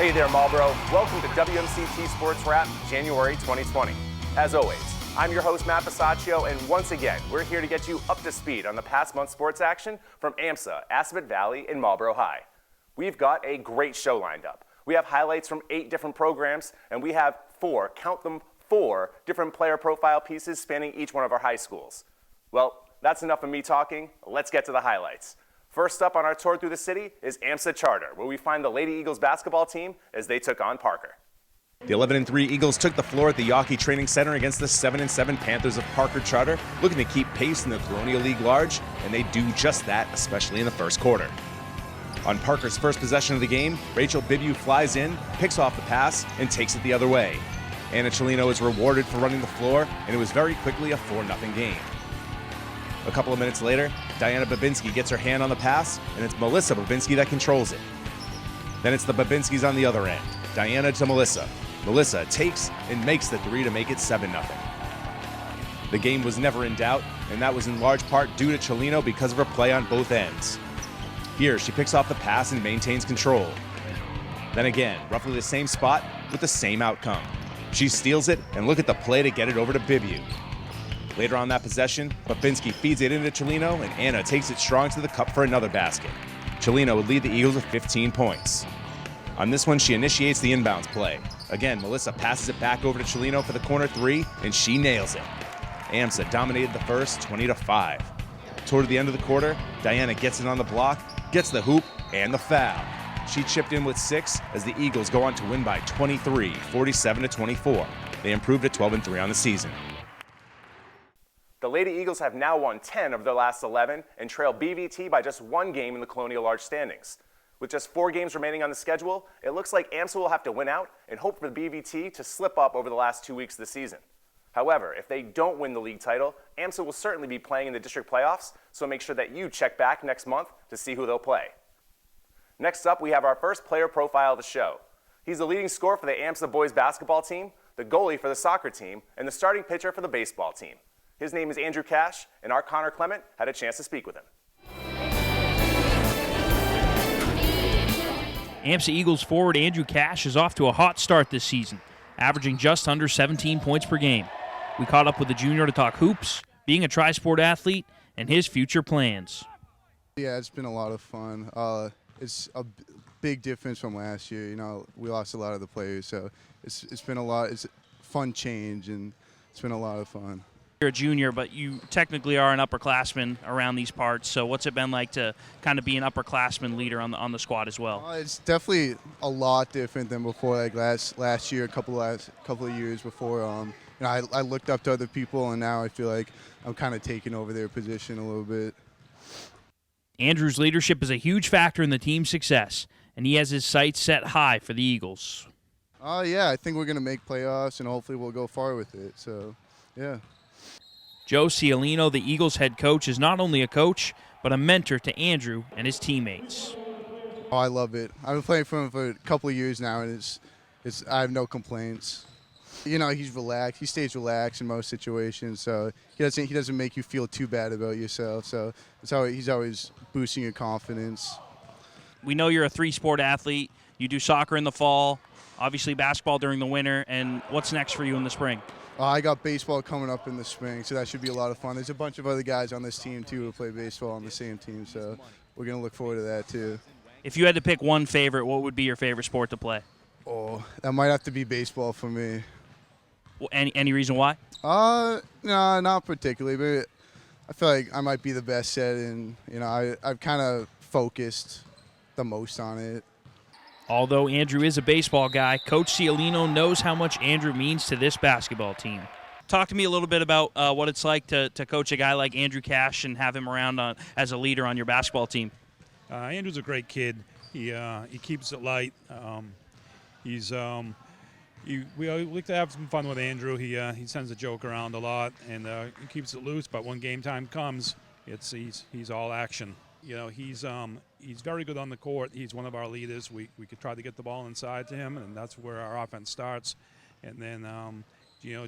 Hey there, Marlboro. Welcome to WMCT Sports Wrap, January 2020. As always, I'm your host, Matt Bisaccio, and once again, we're here to get you up to speed on the past month's sports action from AMSA, Assabet Valley, and Marlboro High. We've got a great show lined up. We have highlights from 8 different programs, and we have 4, count them, 4 different player profile pieces spanning each one of our high schools. Well, that's enough of me talking. Let's get to the highlights. First up on our tour through the city is AMSA Charter, where we find the Lady Eagles basketball team as they took on Parker. The 11-3 Eagles took the floor at the Yawkey Training Center against the 7-7 Panthers of Parker Charter, looking to keep pace in the Colonial League Large, and they do just that, especially in the first quarter. On Parker's first possession of the game, Rachel Bibu flies in, picks off the pass, and takes it the other way. Anna Cellino is rewarded for running the floor, and it was very quickly a 4-0 game. A couple of minutes later, Diana Babinski gets her hand on the pass, and it's Melissa Babinski that controls it. Then it's the Babinskis on the other end, Diana to Melissa. Melissa takes and makes the 3 to make it 7-0. The game was never in doubt, and that was in large part due to Cellino because of her play on both ends. Here, she picks off the pass and maintains control. Then again, roughly the same spot with the same outcome. She steals it, and look at the play to get it over to Bibu. Later on that possession, Babinski feeds it into Cellino, and Anna takes it strong to the cup for another basket. Cellino would lead the Eagles with 15 points. On this one, she initiates the inbounds play. Again, Melissa passes it back over to Cellino for the corner 3, and she nails it. AMSA dominated the first 20-5. Toward the end of the quarter, Diana gets it on the block, gets the hoop, and the foul. She chipped in with 6 as the Eagles go on to win by 23, 47-24. They improved to 12-3 on the season. The Lady Eagles have now won 10 of their last 11 and trail BVT by just 1 game in the Colonial Large standings. With just 4 games remaining on the schedule, it looks like AMSA will have to win out and hope for the BVT to slip up over the last 2 weeks of the season. However, if they don't win the league title, AMSA will certainly be playing in the district playoffs, so make sure that you check back next month to see who they'll play. Next up, we have our first player profile of the show. He's the leading scorer for the AMSA boys basketball team, the goalie for the soccer team, and the starting pitcher for the baseball team. His name is Andrew Cash, and our Connor Clement had a chance to speak with him. AMSA Eagles forward Andrew Cash is off to a hot start this season, averaging just under 17 points per game. We caught up with the junior to talk hoops, being a tri-sport athlete, and his future plans. Yeah, it's been a lot of fun. It's a big difference from last year. You know, we lost a lot of the players, so it's been a lot. It's a fun change, and it's been a lot of fun. You're a junior, but you technically are an upperclassman around these parts. So what's it been like to kind of be an upperclassman leader on the squad as well? It's definitely a lot different than before. Like last year, a couple of years before. You know, I looked up to other people, and now I feel like I'm kind of taking over their position a little bit. Andrew's leadership is a huge factor in the team's success, and he has his sights set high for the Eagles. Yeah, I think we're gonna make playoffs, and hopefully we'll go far with it. So, yeah. Joe Cialino, the Eagles head coach, is not only a coach, but a mentor to Andrew and his teammates. Oh, I love it. I've been playing for him for a couple of years now, and I have no complaints. You know, he's relaxed. He stays relaxed in most situations, so he doesn't make you feel too bad about yourself. So he's always boosting your confidence. We know you're a 3-sport athlete. You do soccer in the fall, obviously basketball during the winter, and what's next for you in the spring? I got baseball coming up in the spring, so that should be a lot of fun. There's a bunch of other guys on this team, too, who play baseball on the same team, so we're going to look forward to that, too. If you had to pick one favorite, what would be your favorite sport to play? Oh, that might have to be baseball for me. Well, any reason why? No, not particularly, but I feel like I might be the best at it, and, you know, I've kind of focused the most on it. Although Andrew is a baseball guy, Coach Cialino knows how much Andrew means to this basketball team. Talk to me a little bit about what it's like to coach a guy like Andrew Cash and have him around as a leader on your basketball team. Andrew's a great kid. He keeps it light. We like to have some fun with Andrew. He sends a joke around a lot, and he keeps it loose. But when game time comes, he's all action. You know, he's very good on the court. He's one of our leaders. We could try to get the ball inside to him, and that's where our offense starts. And then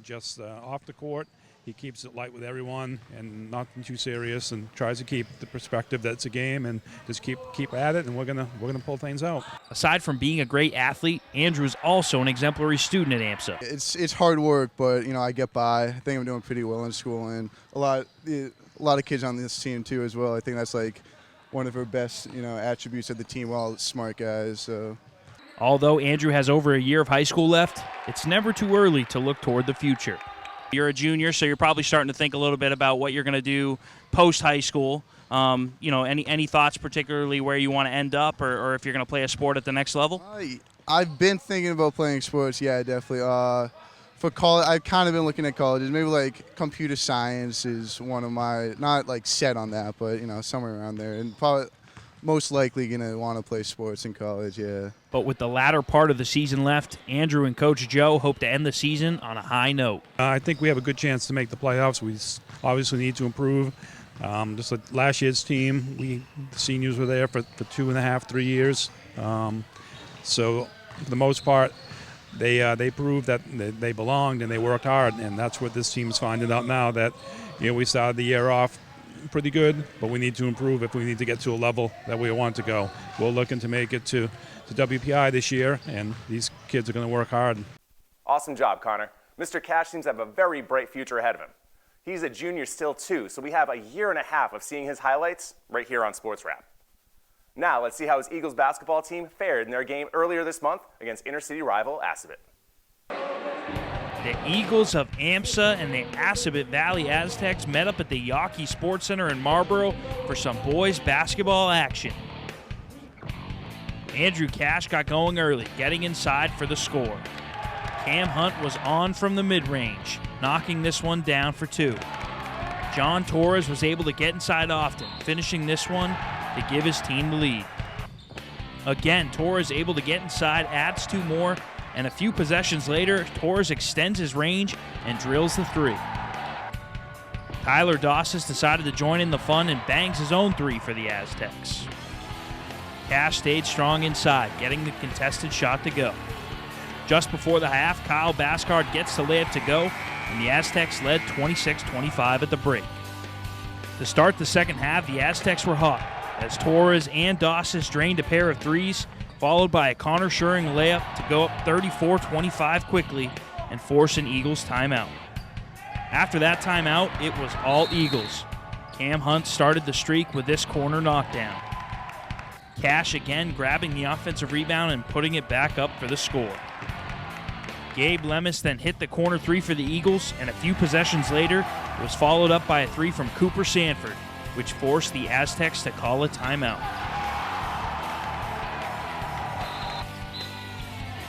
just off the court. He keeps it light with everyone and nothing too serious, and tries to keep the perspective that it's a game and just keep at it, and we're gonna pull things out. Aside from being a great athlete, Andrew is also an exemplary student at AMSA. It's hard work, but I get by. I think I'm doing pretty well in school, and a lot of kids on this team too as well. I think that's like one of our best attributes of the team. We're all smart guys. So. Although Andrew has over a year of high school left, it's never too early to look toward the future. You're a junior, so you're probably starting to think a little bit about what you're going to do post-high school. Any thoughts particularly where you want to end up, or if you're going to play a sport at the next level? I've been thinking about playing sports, yeah, definitely. For college, I've kind of been looking at colleges. Maybe like computer science is one of my, not like set on that, but somewhere around there. And probably most likely going to want to play sports in college, yeah. But with the latter part of the season left, Andrew and Coach Joe hope to end the season on a high note. I think we have a good chance to make the playoffs. We obviously need to improve. Just like last year's team, the seniors were there for 2.5, 3 years. So for the most part, they proved that they belonged and they worked hard, and that's what this team's finding out now, that we started the year off pretty good, but we need to improve if we need to get to a level that we want to go. We're looking to make it to WPI this year, and these kids are going to work hard. Awesome job, Connor. Mr. Cash seems to have a very bright future ahead of him. He's a junior still too, so we have a year and a half of seeing his highlights right here on Sports Wrap. Now let's see how his Eagles basketball team fared in their game earlier this month against inner-city rival Assabet. The Eagles of AMSA and the Assabet Valley Aztecs met up at the Yawkey Sports Center in Marlboro for some boys basketball action. Andrew Cash got going early, getting inside for the score. Cam Hunt was on from the mid-range, knocking this one down for 2. John Torres was able to get inside often, finishing this one to give his team the lead. Again, Torres able to get inside, adds 2 more, and a few possessions later, Torres extends his range and drills the 3. Tyler Dossis decided to join in the fun and bangs his own 3 for the Aztecs. Cash stayed strong inside, getting the contested shot to go. Just before the half, Kyle Bascard gets the layup to go, and the Aztecs led 26-25 at the break. To start the second half, the Aztecs were hot, as Torres and Dossis drained a pair of 3s, followed by a Connor Schuring layup to go up 34-25 quickly and force an Eagles timeout. After that timeout, it was all Eagles. Cam Hunt started the streak with this corner knockdown. Cash again grabbing the offensive rebound and putting it back up for the score. Gabe Lemus then hit the corner 3 for the Eagles, and a few possessions later, it was followed up by a 3 from Cooper Sanford, which forced the Aztecs to call a timeout.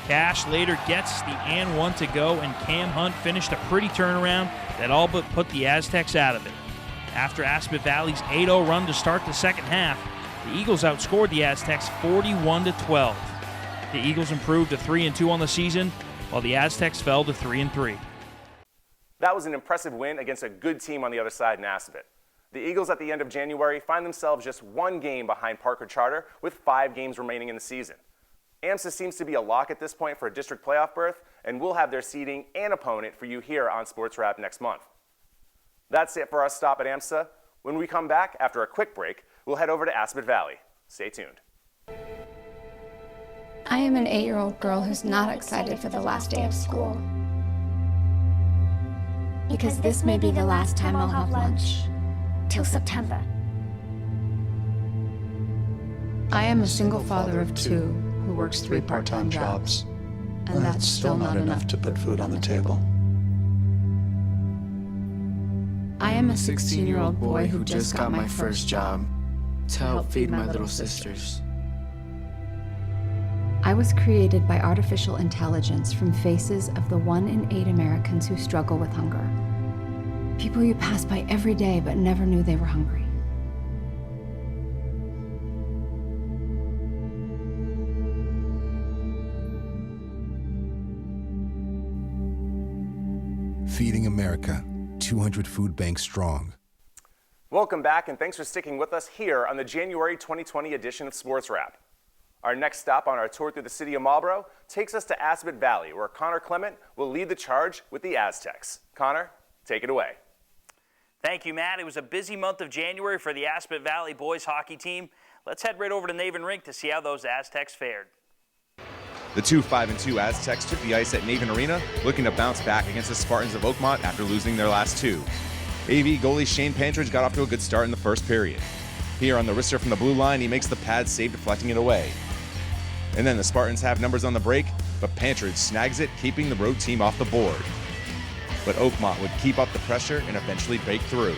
Cash later gets the and 1 to go, and Cam Hunt finished a pretty turnaround that all but put the Aztecs out of it. After Assabet Valley's 8-0 run to start the second half, the Eagles outscored the Aztecs 41-12. The Eagles improved to 3-2 on the season, while the Aztecs fell to 3-3. That was an impressive win against a good team on the other side in Assabet. The Eagles at the end of January find themselves just 1 game behind Parker Charter with 5 games remaining in the season. AMSA seems to be a lock at this point for a district playoff berth, and we'll have their seeding and opponent for you here on Sports Wrap next month. That's it for our stop at AMSA. When we come back after a quick break, we'll head over to Assabet Valley. Stay tuned. I am an 8-year-old girl who's not excited for the last day of school. Because this may be the last time I'll have lunch. Till September. I am a single father of 2 who works 3 part-time jobs, and that's still not enough to put food on the table. I am a 16-year-old boy who just got my first job to help feed my little sisters. I was created by artificial intelligence from faces of the 1 in 8 Americans who struggle with hunger. People you pass by every day but never knew they were hungry. Feeding America, 200 food banks strong. Welcome back, and thanks for sticking with us here on the January 2020 edition of Sports Wrap. Our next stop on our tour through the city of Marlboro takes us to Aspet Valley, where Connor Clement will lead the charge with the Aztecs. Connor, take it away. Thank you, Matt. It was a busy month of January for the Aspet Valley boys hockey team. Let's head right over to Naven Rink to see how those Aztecs fared. The 2-5-2 Aztecs took the ice at Naven Arena, looking to bounce back against the Spartans of Oakmont after losing their last two. AV goalie Shane Pantridge got off to a good start in the first period. Here on the wrister from the blue line, he makes the pad save, deflecting it away. And then the Spartans have numbers on the break, but Pantridge snags it, keeping the road team off the board. But Oakmont would keep up the pressure and eventually break through.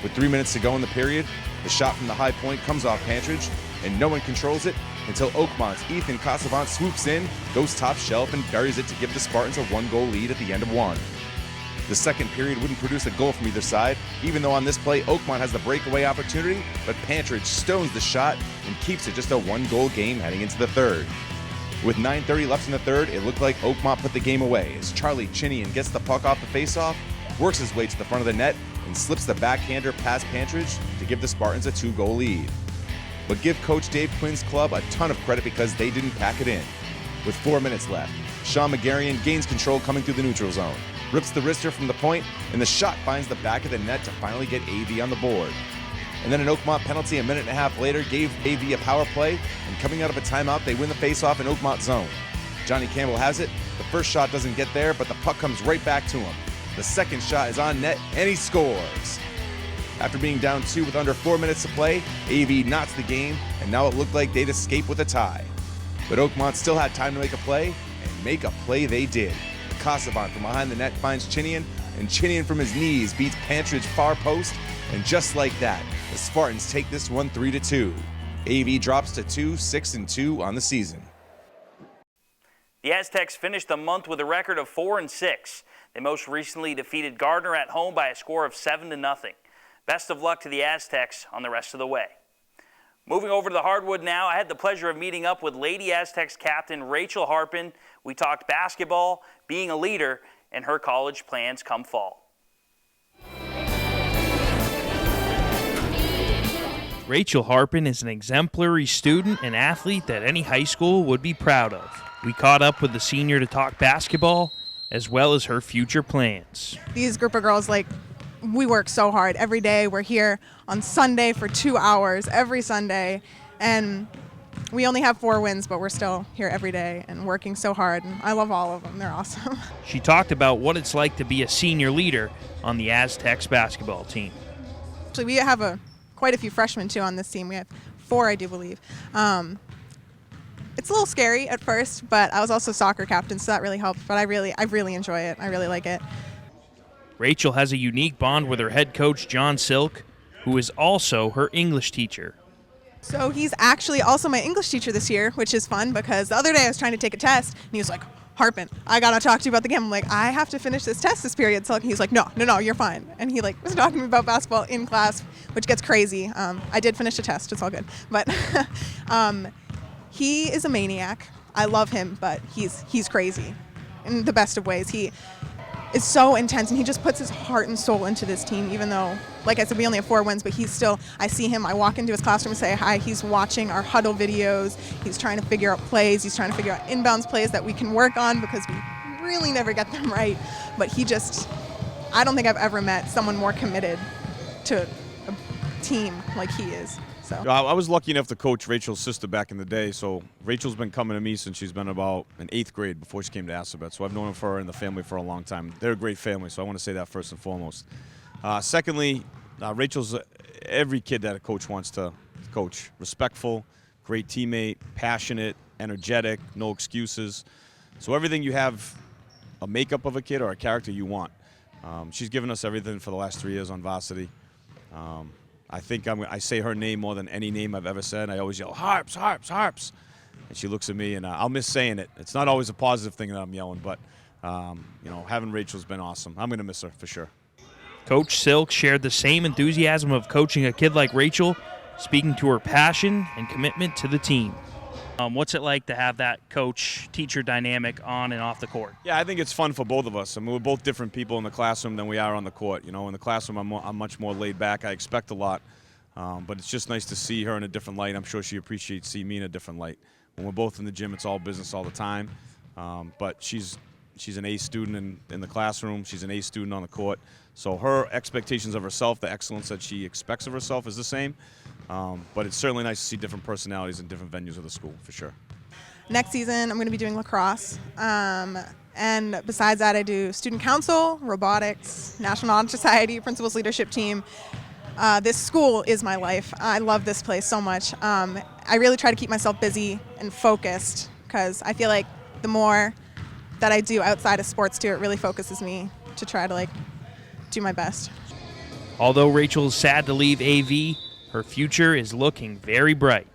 With 3 minutes to go in the period, the shot from the high point comes off Pantridge, and no one controls it until Oakmont's Ethan Casavant swoops in, goes top shelf, and buries it to give the Spartans a 1-goal lead at the end of one. The second period wouldn't produce a goal from either side, even though on this play Oakmont has the breakaway opportunity, but Pantridge stones the shot and keeps it just a 1-goal game heading into the third. With 9:30 left in the third, it looked like Oakmont put the game away as Charlie Chinian gets the puck off the faceoff, works his way to the front of the net, and slips the backhander past Pantridge to give the Spartans a 2-goal lead. But give Coach Dave Quinn's club a ton of credit because they didn't pack it in. With 4 minutes left, Sean McGarrian gains control coming through the neutral zone, rips the wrister from the point, and the shot finds the back of the net to finally get AV on the board. And then an Oakmont penalty a minute and a half later gave AV a power play, and coming out of a timeout, they win the faceoff in Oakmont zone. Johnny Campbell has it. The first shot doesn't get there, but the puck comes right back to him. The second shot is on net, and he scores. After being down 2 with under 4 minutes to play, AV knots the game, and now it looked like they'd escape with a tie. But Oakmont still had time to make a play, and make a play they did. Casavant from behind the net finds Chinian, and Chinian from his knees beats Pantridge far post, and just like that, the Spartans take this one 3-2. AV drops to 2-6-2 on the season. The Aztecs finished the month with a record of 4-6. They most recently defeated Gardner at home by a score of 7-0. Best of luck to the Aztecs on the rest of the way. Moving over to the hardwood now, I had the pleasure of meeting up with Lady Aztecs captain Rachel Harpin. We talked basketball, being a leader, and her college plans come fall. Rachel Harpin is an exemplary student and athlete that any high school would be proud of. We caught up with the senior to talk basketball, as well as her future plans. These group of girls, we work so hard every day. We're here on Sunday for 2 hours every Sunday, and we only have 4 wins, but we're still here every day and working so hard, and I love all of them. They're awesome. She talked about what it's like to be a senior leader on the Aztecs basketball team. Actually, we have quite a few freshmen, too, on this team. We have 4, I do believe. It's a little scary at first, but I was also soccer captain, so that really helped. But I really enjoy it. I really like it. Rachel has a unique bond with her head coach, John Silk, who is also her English teacher. So he's actually also my English teacher this year, which is fun because the other day I was trying to take a test, and he was like, Harpin, I got to talk to you about the game. I'm like, I have to finish this test this period. So he's like, no, you're fine. And he was talking to me about basketball in class, which gets crazy. I did finish the test. It's all good. But he is a maniac. I love him, but he's crazy in the best of ways. He is so intense, and he just puts his heart and soul into this team, even though, like I said, we only have 4 wins, but I see him, I walk into his classroom and say hi, he's watching our huddle videos, he's trying to figure out plays, he's trying to figure out inbounds plays that we can work on because we really never get them right, but I don't think I've ever met someone more committed to a team like he is. So. I was lucky enough to coach Rachel's sister back in the day, so Rachel's been coming to me since she's been about in 8th grade before she came to Aspet, so I've known her and the family for a long time. They're a great family, so I want to say that first and foremost. Secondly, Rachel's every kid that a coach wants to coach. Respectful, great teammate, passionate, energetic, no excuses. So everything you have a makeup of a kid or a character you want. She's given us everything for the last 3 years on varsity. I think I say her name more than any name I've ever said. I always yell, Harps, Harps, Harps. And she looks at me, and I'll miss saying it. It's not always a positive thing that I'm yelling, but, having Rachel's been awesome. I'm going to miss her for sure. Coach Silk shared the same enthusiasm of coaching a kid like Rachel, speaking to her passion and commitment to the team. What's it like to have that coach-teacher dynamic on and off the court? Yeah, I think it's fun for both of us. I mean, we're both different people in the classroom than we are on the court. In the classroom, I'm much more laid back. I expect a lot, but it's just nice to see her in a different light. I'm sure she appreciates seeing me in a different light When we're both in the gym, it's all business all the time. But she's an A student in the classroom. She's an A student on the court. So her expectations of herself, the excellence that she expects of herself is the same. But it's certainly nice to see different personalities in different venues of the school, for sure. Next season, I'm going to be doing lacrosse. And besides that, I do student council, robotics, National Honor Society, principals leadership team. This school is my life. I love this place so much. I really try to keep myself busy and focused because I feel like the more that I do outside of sports too, it really focuses me to try to do my best. Although Rachel's sad to leave AV, her future is looking very bright.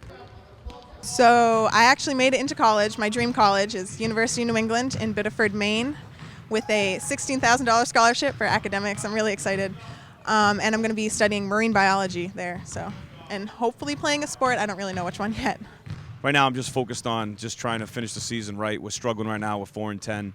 So I actually made it into college. My dream college is University of New England in Biddeford, Maine, with a $16,000 scholarship for academics. I'm really excited. And I'm going to be studying marine biology there. And hopefully playing a sport. I don't really know which one yet. Right now, I'm just focused on just trying to finish the season right. We're struggling right now with 4-10.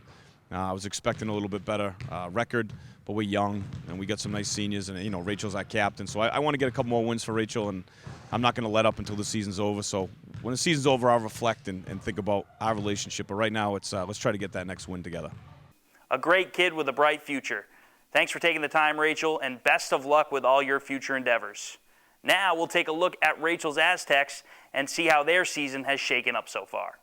I was expecting a little bit better record, but we're young and we got some nice seniors. And Rachel's our captain, so I want to get a couple more wins for Rachel. And I'm not going to let up until the season's over. So when the season's over, I'll reflect and think about our relationship. But right now, it's let's try to get that next win together. A great kid with a bright future. Thanks for taking the time, Rachel, and best of luck with all your future endeavors. Now we'll take a look at Rachel's Aztecs and see how their season has shaken up so far.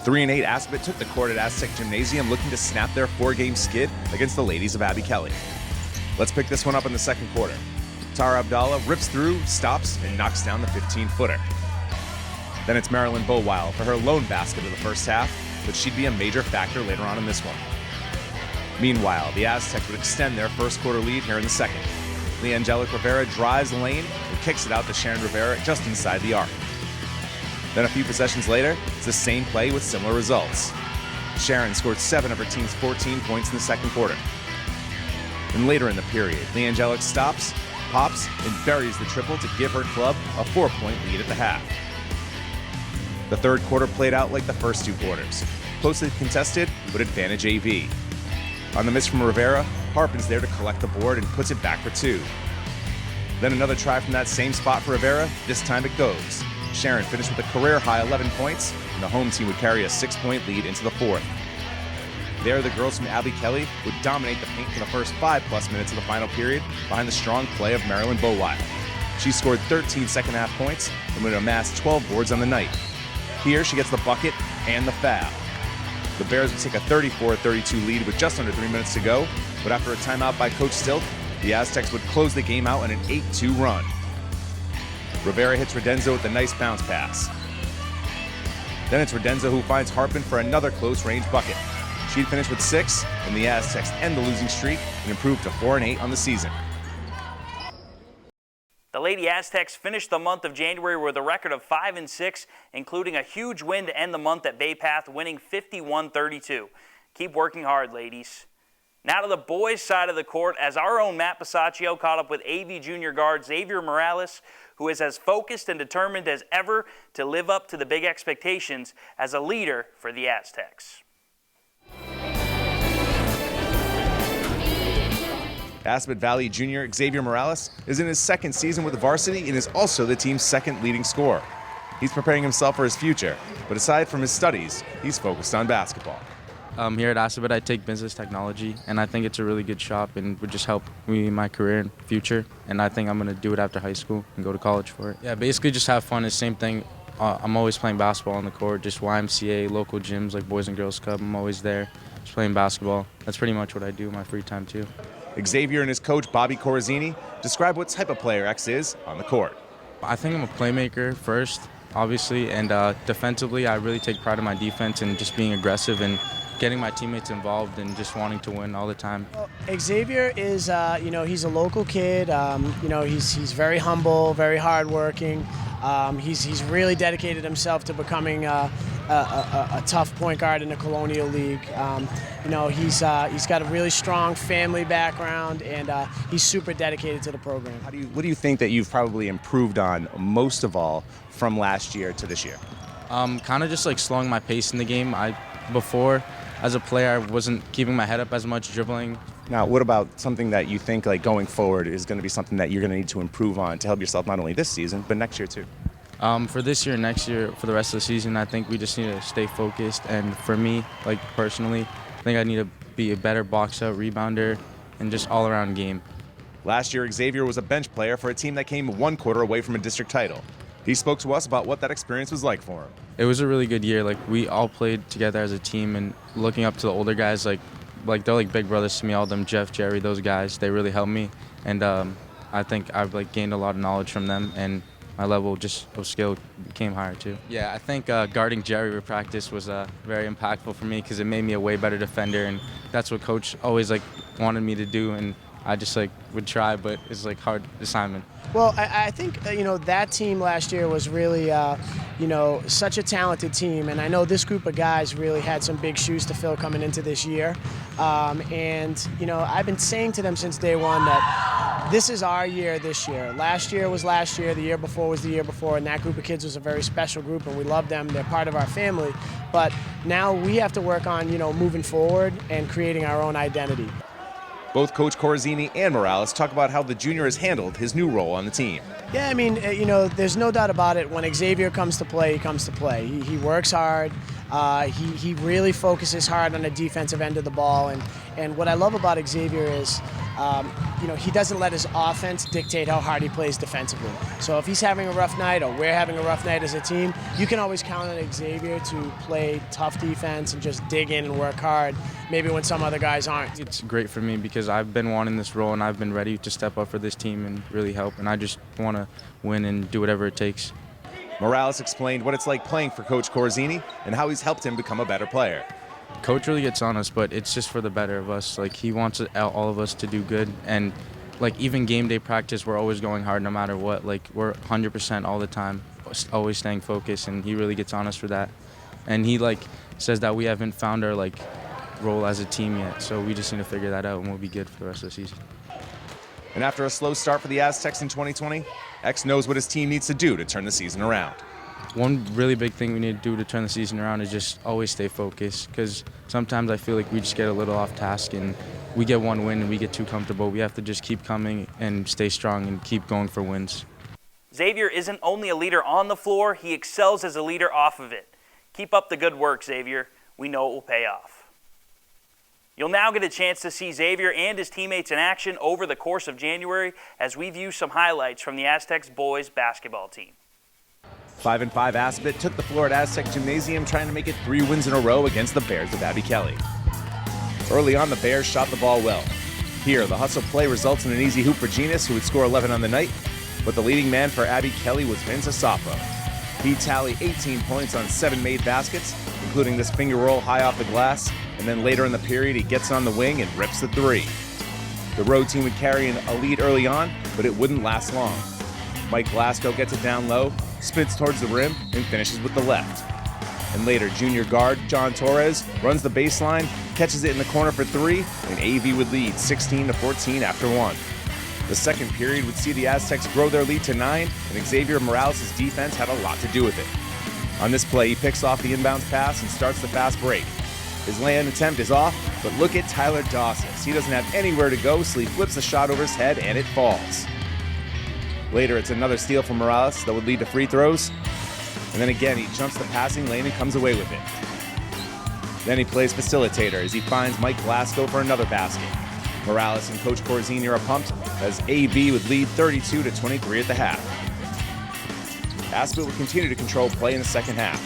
3-8 Aspet took the court at Aztec Gymnasium looking to snap their 4-game skid against the ladies of Abby Kelly. Let's pick this one up in the second quarter. Tara Abdallah rips through, stops, and knocks down the 15-footer. Then it's Marilyn Bowile for her lone basket of the first half, but she'd be a major factor later on in this one. Meanwhile, the Aztecs would extend their first quarter lead here in the second. Leangelic Rivera drives the lane and kicks it out to Sharon Rivera just inside the arc. Then a few possessions later, it's the same play with similar results. Sharon scored 7 of her team's 14 points in the second quarter. And later in the period, Leangelic stops, pops, and buries the triple to give her club a 4-point lead at the half. The third quarter played out like the first two quarters. Closely contested, but advantage AV. On the miss from Rivera, Harpin's there to collect the board and puts it back for 2. Then another try from that same spot for Rivera. This time it goes. Sharon finished with a career-high 11 points, and the home team would carry a 6-point lead into the fourth. There, the girls from Abby Kelly would dominate the paint for the first 5+ minutes of the final period behind the strong play of Marilyn Bowile. She scored 13 second-half points and would amass 12 boards on the night. Here, she gets the bucket and the foul. The Bears would take a 34-32 lead with just under 3 minutes to go, but after a timeout by Coach Stilt, the Aztecs would close the game out in an 8-2 run. Rivera hits Redenzo with a nice bounce pass. Then it's Redenzo who finds Harpin for another close-range bucket. She'd finish with 6, and the Aztecs end the losing streak and improve to 4-8 on the season. The Lady Aztecs finished the month of January with a record of 5-6, including a huge win to end the month at Bay Path, winning 51-32. Keep working hard, ladies. Now to the boys' side of the court, as our own Matt Bisaccio caught up with AV junior guard Xavier Morales, who is as focused and determined as ever to live up to the big expectations as a leader for the Aztecs. Aspet Valley junior Xavier Morales is in his second season with the varsity and is also the team's second leading scorer. He's preparing himself for his future, but aside from his studies, he's focused on basketball. Here at Aspet, I take business technology, and I think it's a really good shop and would just help me in my career and future. And I think I'm going to do it after high school and go to college for it. Yeah, basically just have fun. It's the same thing. I'm always playing basketball on the court, just YMCA, local gyms like Boys and Girls Club. I'm always there, just playing basketball. That's pretty much what I do in my free time, too. Xavier and his coach, Bobby Corazzini, describe what type of player X is on the court. I think I'm a playmaker first, obviously, and defensively, I really take pride in my defense and just being aggressive and getting my teammates involved and just wanting to win all the time. Xavier is, he's a local kid. He's very humble, very hardworking. He's really dedicated himself to becoming a tough point guard in the Colonial League. He's got a really strong family background, and he's super dedicated to the program. What do you think that you've probably improved on most of all from last year to this year? Kind of just like slowing my pace in the game. Before, as a player, I wasn't keeping my head up as much, dribbling. Now, what about something that you think like going forward is going to be something that you're going to need to improve on to help yourself not only this season, but next year too? For this year and next year, for the rest of the season, I think we just need to stay focused. And for me, like personally, I think I need to be a better box-out rebounder and just all-around game. Last year, Xavier was a bench player for a team that came 1 quarter away from a district title. He spoke to us about what that experience was like for him. It was a really good year. Like, we all played together as a team, and looking up to the older guys, like they're like big brothers to me. All of them, Jeff, Jerry, those guys, they really helped me. And I think I've gained a lot of knowledge from them, and my level just of skill became higher too. Yeah, I think guarding Jerry with practice was very impactful for me because it made me a way better defender, and that's what Coach always wanted me to do, and I just would try, but it's hard assignment. Well, I think that team last year was really such a talented team, and I know this group of guys really had some big shoes to fill coming into this year. And I've been saying to them since day one that this is our year this year. Last year was last year, the year before was the year before, and that group of kids was a very special group, and we love them. They're part of our family. But now we have to work on moving forward and creating our own identity. Both Coach Corazzini and Morales talk about how the junior has handled his new role on the team. Yeah, I mean, there's no doubt about it. When Xavier comes to play, he comes to play. He works hard. He really focuses hard on the defensive end of the ball. And what I love about Xavier is, he doesn't let his offense dictate how hard he plays defensively. So if he's having a rough night or we're having a rough night as a team, you can always count on Xavier to play tough defense and just dig in and work hard, maybe when some other guys aren't. It's great for me because I've been wanting this role and I've been ready to step up for this team and really help, and I just want to win and do whatever it takes. Morales explained what it's like playing for Coach Corazzini and how he's helped him become a better player. Coach really gets on us, but it's just for the better of us. He wants all of us to do good, and even game day practice, we're always going hard no matter what. We're 100% all the time, always staying focused, and he really gets on us for that. And he says that we haven't found our role as a team yet, so we just need to figure that out, and we'll be good for the rest of the season. And after a slow start for the Aztecs in 2020, X knows what his team needs to do to turn the season around. One really big thing we need to do to turn the season around is just always stay focused, because sometimes I feel like we just get a little off task and we get one win and we get too comfortable. We have to just keep coming and stay strong and keep going for wins. Xavier isn't only a leader on the floor, he excels as a leader off of it. Keep up the good work, Xavier. We know it will pay off. You'll now get a chance to see Xavier and his teammates in action over the course of January as we view some highlights from the Aztecs boys basketball team. 5-5 Aspet took the floor at Aztec Gymnasium, trying to make it 3 wins in a row against the Bears of Abby Kelly. Early on, the Bears shot the ball well. Here, the hustle play results in an easy hoop for Genus, who would score 11 on the night, but the leading man for Abby Kelly was Vince Asafo. He tallied 18 points on 7 made baskets, including this finger roll high off the glass, and then later in the period, he gets on the wing and rips the 3. The road team would carry a lead early on, but it wouldn't last long. Mike Glasgow gets it down low, spins towards the rim, and finishes with the left. And later, junior guard John Torres runs the baseline, catches it in the corner for 3, and AV would lead 16-14 after 1. The second period would see the Aztecs grow their lead to 9, and Xavier Morales' defense had a lot to do with it. On this play, he picks off the inbounds pass and starts the fast break. His lay-in attempt is off, but look at Tyler Dawsas. He doesn't have anywhere to go, so he flips the shot over his head, and it falls. Later, it's another steal from Morales that would lead to free throws. And then again, he jumps the passing lane and comes away with it. Then he plays facilitator as he finds Mike Glasgow for another basket. Morales and Coach Corazzini are pumped as AB would lead 32-23 at the half. Aspet would continue to control play in the second half.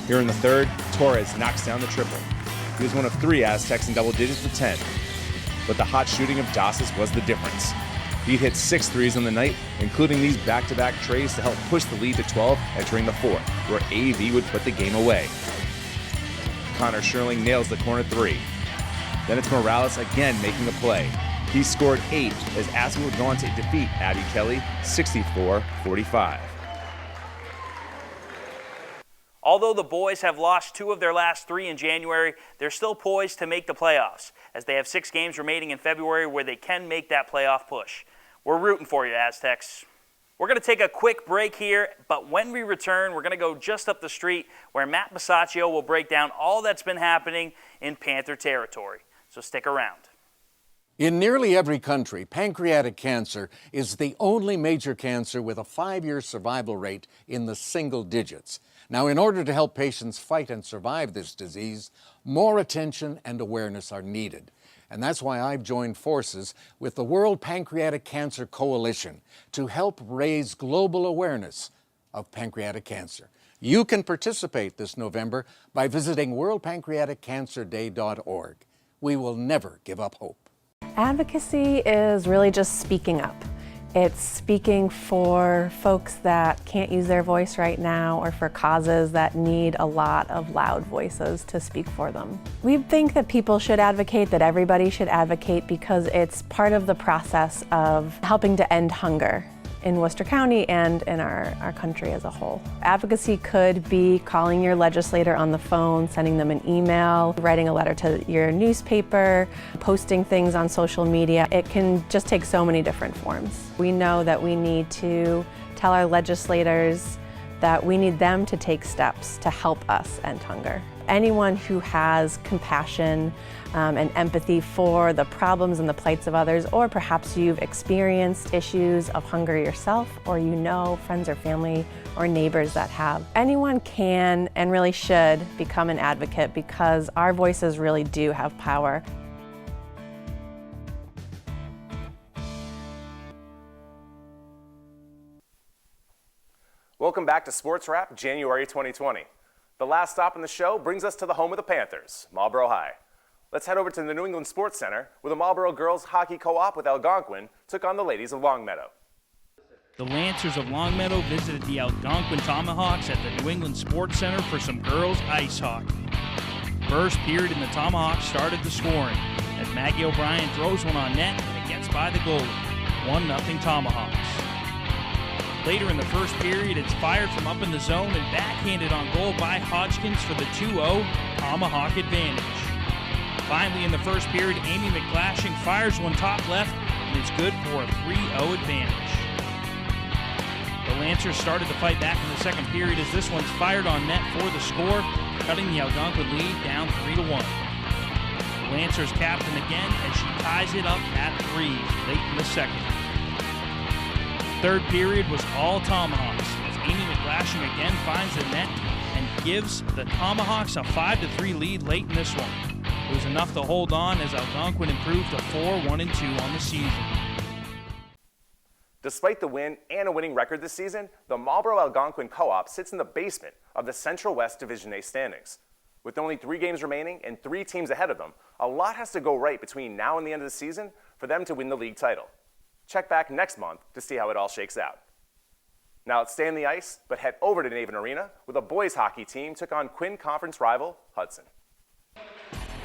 Here in the third, Torres knocks down the triple. He was one of 3 Aztecs in double digits with 10. But the hot shooting of Dawsas was the difference. He hit 6 threes on the night, including these back-to-back trays to help push the lead to 12 entering the fourth, where AV would put the game away. Connor Sherling nails the corner 3. Then it's Morales again making a play. He scored 8 as Aspet would go on to defeat Abby Kelly 64-45. Although the boys have lost 2 of their last 3 in January, they're still poised to make the playoffs, as they have 6 games remaining in February where they can make that playoff push. We're rooting for you, Aztecs. We're going to take a quick break here, but when we return, we're going to go just up the street where Matt Bisaccio will break down all that's been happening in Panther territory. So stick around. In nearly every country, pancreatic cancer is the only major cancer with a 5-year survival rate in the single digits. Now, in order to help patients fight and survive this disease, more attention and awareness are needed. And that's why I've joined forces with the World Pancreatic Cancer Coalition to help raise global awareness of pancreatic cancer. You can participate this November by visiting worldpancreaticcancerday.org. We will never give up hope. Advocacy is really just speaking up. It's speaking for folks that can't use their voice right now or for causes that need a lot of loud voices to speak for them. We think that people should advocate, that everybody should advocate, because it's part of the process of helping to end hunger in Worcester County and in our country as a whole. Advocacy could be calling your legislator on the phone, sending them an email, writing a letter to your newspaper, posting things on social media. It can just take so many different forms. We know that we need to tell our legislators that we need them to take steps to help us end hunger. Anyone who has compassion and empathy for the problems and the plights of others, or perhaps you've experienced issues of hunger yourself, or you know friends or family or neighbors that have. Anyone can and really should become an advocate, because our voices really do have power. Welcome back to Sports Wrap, January 2020. The last stop in the show brings us to the home of the Panthers, Marlboro High. Let's head over to the New England Sports Center, where the Marlboro girls hockey co-op with Algonquin took on the ladies of Longmeadow. The Lancers of Longmeadow visited the Algonquin Tomahawks at the New England Sports Center for some girls ice hockey. First period in the Tomahawks started the scoring as Maggie O'Brien throws one on net and it gets by the goalie. 1-0 Tomahawks. Later in the first period, it's fired from up in the zone and backhanded on goal by Hodgkins for the 2-0 Tomahawk advantage. Finally, in the first period, Amy McGlashing fires one top left, and it's good for a 3-0 advantage. The Lancers started to fight back in the second period as this one's fired on net for the score, cutting the Algonquin lead down 3-1. The Lancers captain again as she ties it up at 3 late in the second. Third period was all Tomahawks as Amy McGlashing again finds the net and gives the Tomahawks a 5-3 lead late in this one. It was enough to hold on as Algonquin improved to 4-1-2 on the season. Despite the win and a winning record this season, the Marlboro Algonquin Co-op sits in the basement of the Central West Division A standings. With only 3 games remaining and 3 teams ahead of them, a lot has to go right between now and the end of the season for them to win the league title. Check back next month to see how it all shakes out. Now let's stay on the ice, but head over to Naven Arena, where the boys hockey team took on Quinn Conference rival Hudson.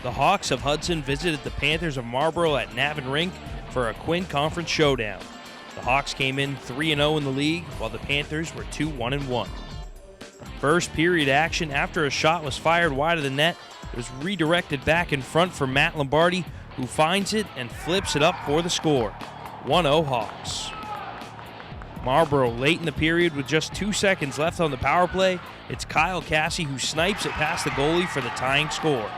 The Hawks of Hudson visited the Panthers of Marlboro at Naven Rink for a Quinn Conference showdown. The Hawks came in 3-0 in the league, while the Panthers were 2-1-1. First period action, after a shot was fired wide of the net, it was redirected back in front for Matt Lombardi, who finds it and flips it up for the score. 1-0 Hawks. Marlboro late in the period with just 2 seconds left on the power play. It's Kyle Cassie who snipes it past the goalie for the tying score.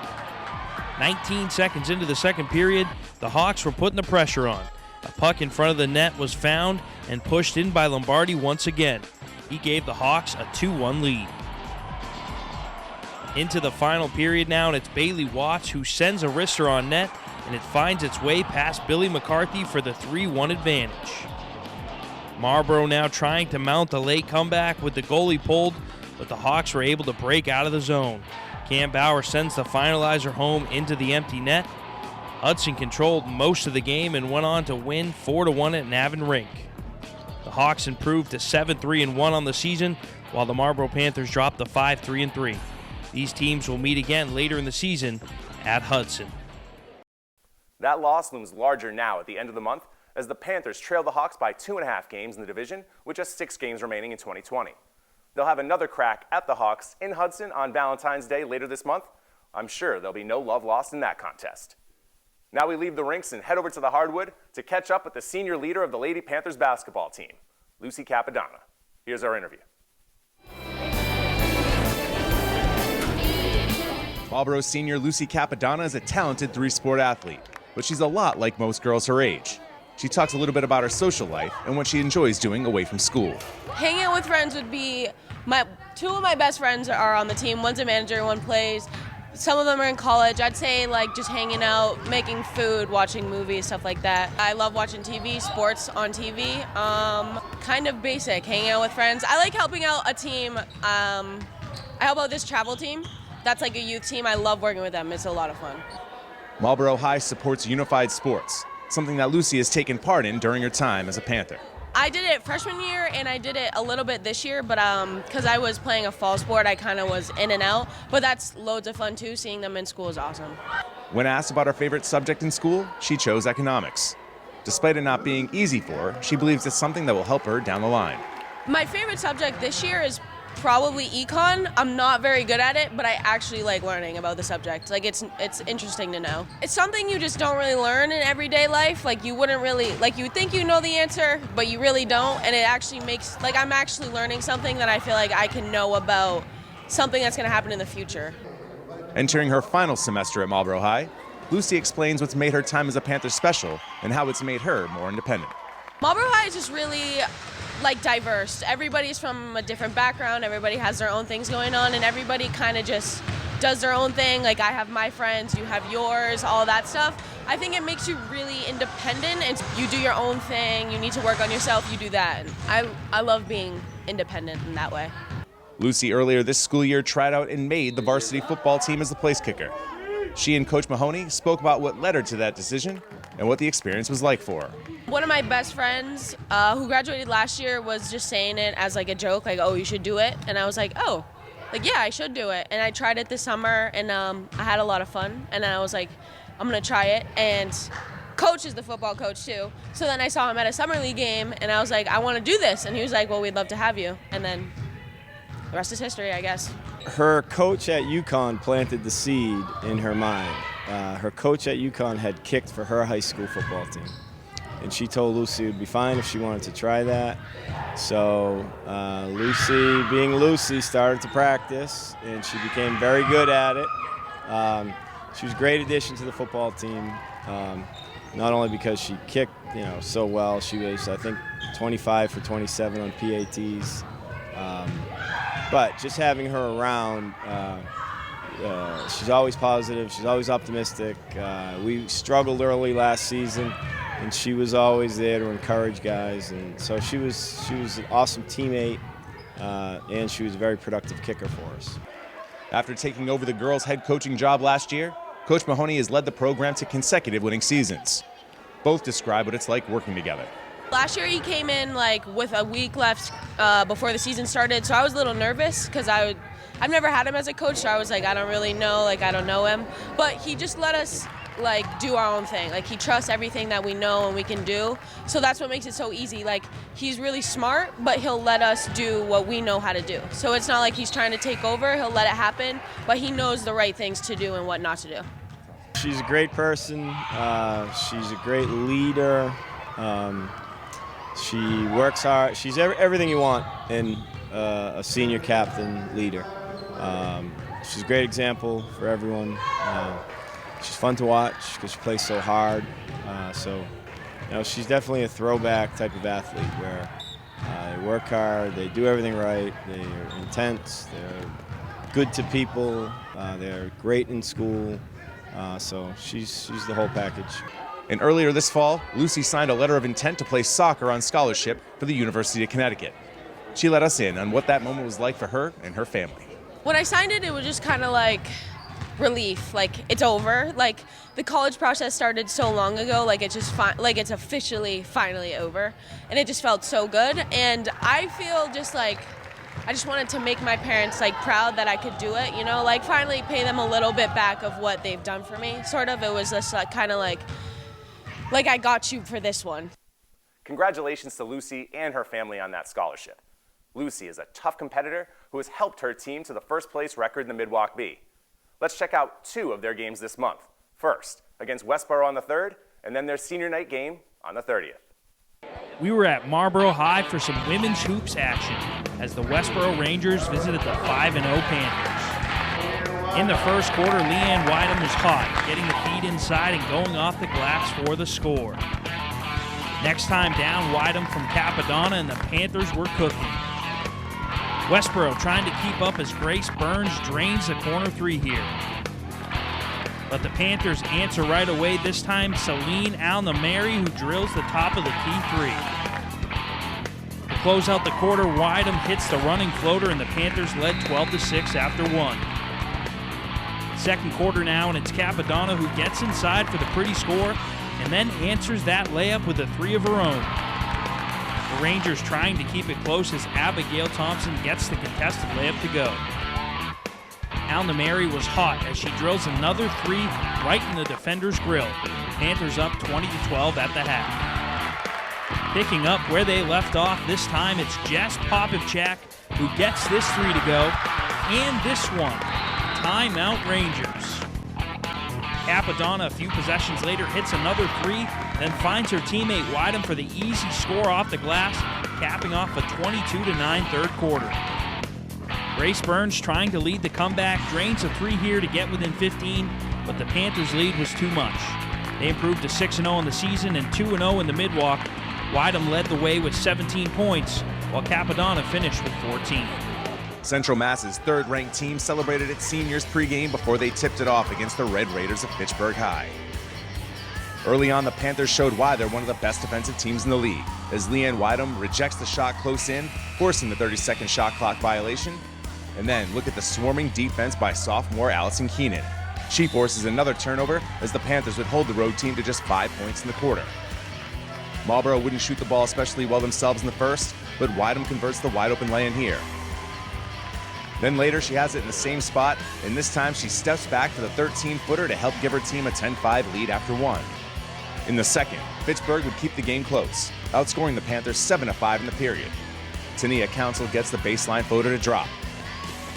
19 seconds into the second period, the Hawks were putting the pressure on. A puck in front of the net was found and pushed in by Lombardi once again. He gave the Hawks a 2-1 lead. Into the final period now, and it's Bailey Watts who sends a wrister on net, and it finds its way past Billy McCarthy for the 3-1 advantage. Marlboro now trying to mount a late comeback with the goalie pulled, but the Hawks were able to break out of the zone. Cam Bauer sends the finalizer home into the empty net. Hudson controlled most of the game and went on to win 4-1 at Naven Rink. The Hawks improved to 7-3-1 on the season, while the Marlboro Panthers dropped to 5-3-3. These teams will meet again later in the season at Hudson. That loss looms larger now at the end of the month as the Panthers trail the Hawks by 2.5 games in the division with just 6 games remaining in 2020. They'll have another crack at the Hawks in Hudson on Valentine's Day later this month. I'm sure there'll be no love lost in that contest. Now we leave the rinks and head over to the hardwood to catch up with the senior leader of the Lady Panthers basketball team, Lucy Capadonna. Here's our interview. Marlboro senior Lucy Capadonna is a talented 3-sport athlete. but she's a lot like most girls her age. She talks a little bit about her social life and what she enjoys doing away from school. Hanging out with friends would be two of my best friends are on the team. One's a manager, one plays. Some of them are in college. I'd say like just hanging out, making food, watching movies, stuff like that. I love watching TV, sports on TV. Kind of basic, hanging out with friends. I like helping out a team. I help out this travel team. That's like a youth team. I love working with them. It's a lot of fun. Marlboro High supports unified sports, something that Lucy has taken part in during her time as a Panther. I did it freshman year, and I did it a little bit this year, but because I was playing a fall sport, I kind of was in and out. But that's loads of fun, too. Seeing them in school is awesome. When asked about her favorite subject in school, she chose economics. Despite it not being easy for her, she believes it's something that will help her down the line. My favorite subject this year is probably econ. I'm not very good at it, but I actually like learning about the subject. Like it's interesting to know. It's something you just don't really learn in everyday life. Like you wouldn't really, like you think you know the answer, but you really don't. And it actually makes, like I'm actually learning something that I feel like I can know about something that's gonna happen in the future. Entering her final semester at Marlboro High, Lucy explains what's made her time as a Panther special and how it's made her more independent. Marlboro High is just really like diverse. Everybody's from a different background, everybody has their own things going on, and everybody kind of just does their own thing. Like I have my friends, you have yours, all that stuff. I think it makes you really independent, and you do your own thing, you need to work on yourself, you do that. And I love being independent in that way. Lucy earlier this school year tried out and made the varsity football team as the place kicker. She and Coach Mahoney spoke about what led her to that decision and what the experience was like for her. One of my best friends who graduated last year was just saying it as like a joke, like, oh, you should do it. And I was like, oh, like, yeah, I should do it. And I tried it this summer, and I had a lot of fun. And I was like, I'm going to try it. And Coach is the football coach, too. So then I saw him at a summer league game, and I was like, I want to do this. And he was like, well, we'd love to have you. And then the rest is history, I guess. Her coach at UConn planted the seed in her mind. Her coach at UConn had kicked for her high school football team. And she told Lucy it would be fine if she wanted to try that. So Lucy, being Lucy, started to practice, and she became very good at it. She was a great addition to the football team, not only because she kicked, so well. She was, I think, 25 for 27 on PATs. But just having her around, she's always positive, she's always optimistic. We struggled early last season, and she was always there to encourage guys. And so she was an awesome teammate, and she was a very productive kicker for us. After taking over the girls' head coaching job last year, Coach Mahoney has led the program to consecutive winning seasons. Both describe what it's like working together. Last year he came in like with a week left before the season started, so I was a little nervous because I've never had him as a coach, so I was like, I don't really know, like I don't know him. But he just let us like do our own thing. Like he trusts everything that we know and we can do. So that's what makes it so easy. Like he's really smart, but he'll let us do what we know how to do. So it's not like he's trying to take over, he'll let it happen, but he knows the right things to do and what not to do. She's a great person, she's a great leader. She works hard. She's everything you want in a senior captain leader. She's a great example for everyone. She's fun to watch because she plays so hard. She's definitely a throwback type of athlete where they work hard, they do everything right, they're intense, they're good to people, they're great in school. So she's the whole package. And earlier this fall, Lucy signed a letter of intent to play soccer on scholarship for the University of Connecticut. She let us in on what that moment was like for her and her family. When I signed it, it was just kind of like relief, like it's over. Like the college process started so long ago, like it's just like it's officially finally over, and it just felt so good. And I feel just like I just wanted to make my parents like proud that I could do it, like finally pay them a little bit back of what they've done for me. Sort of, it was just like kind of like I got you for this one. Congratulations to Lucy and her family on that scholarship. Lucy is a tough competitor who has helped her team to the first place record in the Midwalk B. Let's check out 2 of their games this month. First, against Westboro on the 3rd, and then their senior night game on the 30th. We were at Marlboro High for some women's hoops action as the Westboro Rangers visited the 5-0 Panthers. In the first quarter, Leanne Wydom was hot, getting the feed inside and going off the glass for the score. Next time down, Wydom from Capadonna, and the Panthers were cooking. Westboro trying to keep up as Grace Burns drains the corner three here. But the Panthers answer right away, this time Celine Alnamary, who drills the top of the key three. To close out the quarter, Wydom hits the running floater, and the Panthers led 12-6 after one. Second quarter now, and it's Capadonna who gets inside for the pretty score and then answers that layup with a three of her own. The Rangers trying to keep it close as Abigail Thompson gets the contested layup to go. Alnamary was hot as she drills another three right in the defender's grill. Panthers up 20-12 at the half. Picking up where they left off, this time it's Jess Popovchak who gets this three to go, and this one. Timeout Rangers. Capadonna a few possessions later hits another three, then finds her teammate Wydom for the easy score off the glass, capping off a 22-9 third quarter. Grace Burns trying to lead the comeback, drains a three here to get within 15, but the Panthers' lead was too much. They improved to 6-0 in the season and 2-0 in the midwalk. Wydom led the way with 17 points, while Capadonna finished with 14. Central Mass's third-ranked team celebrated its seniors pregame before they tipped it off against the Red Raiders of Fitchburg High. Early on, the Panthers showed why they're one of the best defensive teams in the league, as Leanne Wydom rejects the shot close in, forcing the 30-second shot clock violation. And then look at the swarming defense by sophomore Allison Keenan. She forces another turnover as the Panthers would hold the road team to just 5 points in the quarter. Marlboro wouldn't shoot the ball especially well themselves in the first, but Wydom converts the wide-open lay-in here. Then later, she has it in the same spot, and this time she steps back for the 13-footer to help give her team a 10-5 lead after one. In the second, Fitchburg would keep the game close, outscoring the Panthers 7-5 in the period. Tania Council gets the baseline floater to drop.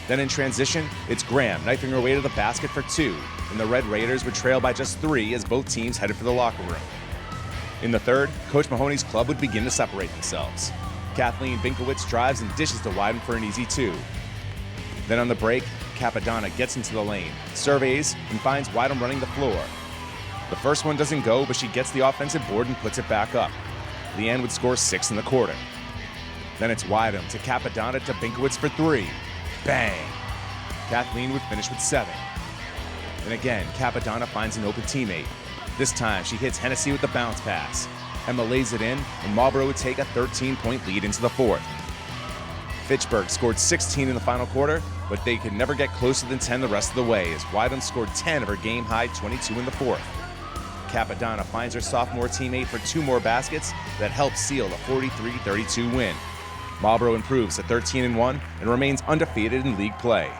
Then in transition, it's Graham knifing her way to the basket for two, and the Red Raiders would trail by just 3 as both teams headed for the locker room. In the third, Coach Mahoney's club would begin to separate themselves. Kathleen Binkowitz drives and dishes to Wydom for an easy two. Then on the break, Capadonna gets into the lane, surveys, and finds Wydom running the floor. The first one doesn't go, but she gets the offensive board and puts it back up. Leanne would score 6 in the quarter. Then it's Wydom to Capadonna to Binkowitz for 3. Bang! Kathleen would finish with 7. And again, Capadonna finds an open teammate. This time, she hits Hennessy with the bounce pass. Emma lays it in, and Marlboro would take a 13-point lead into the fourth. Fitchburg scored 16 in the final quarter, but they could never get closer than 10 the rest of the way, as Wydom scored 10 of her game-high 22 in the fourth. Capadonna finds her sophomore teammate for 2 more baskets that help seal the 43-32 win. Marlboro improves to 13-1 and remains undefeated in league play.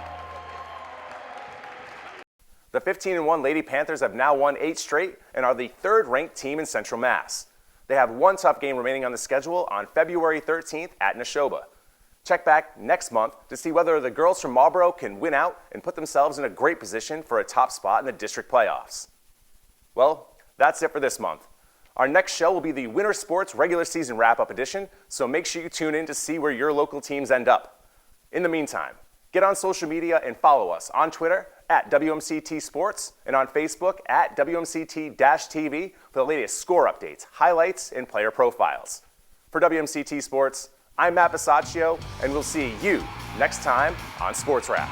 The 15-1 Lady Panthers have now won 8 straight and are the third-ranked team in Central Mass. They have one tough game remaining on the schedule on February 13th at Neshoba. Check back next month to see whether the girls from Marlboro can win out and put themselves in a great position for a top spot in the district playoffs. Well, that's it for this month. Our next show will be the Winter Sports regular season wrap-up edition, so make sure you tune in to see where your local teams end up. In the meantime, get on social media and follow us on Twitter at WMCT Sports and on Facebook at WMCT-TV for the latest score updates, highlights, and player profiles. For WMCT Sports, I'm Matt Bisaccio, and we'll see you next time on Sports Wrap.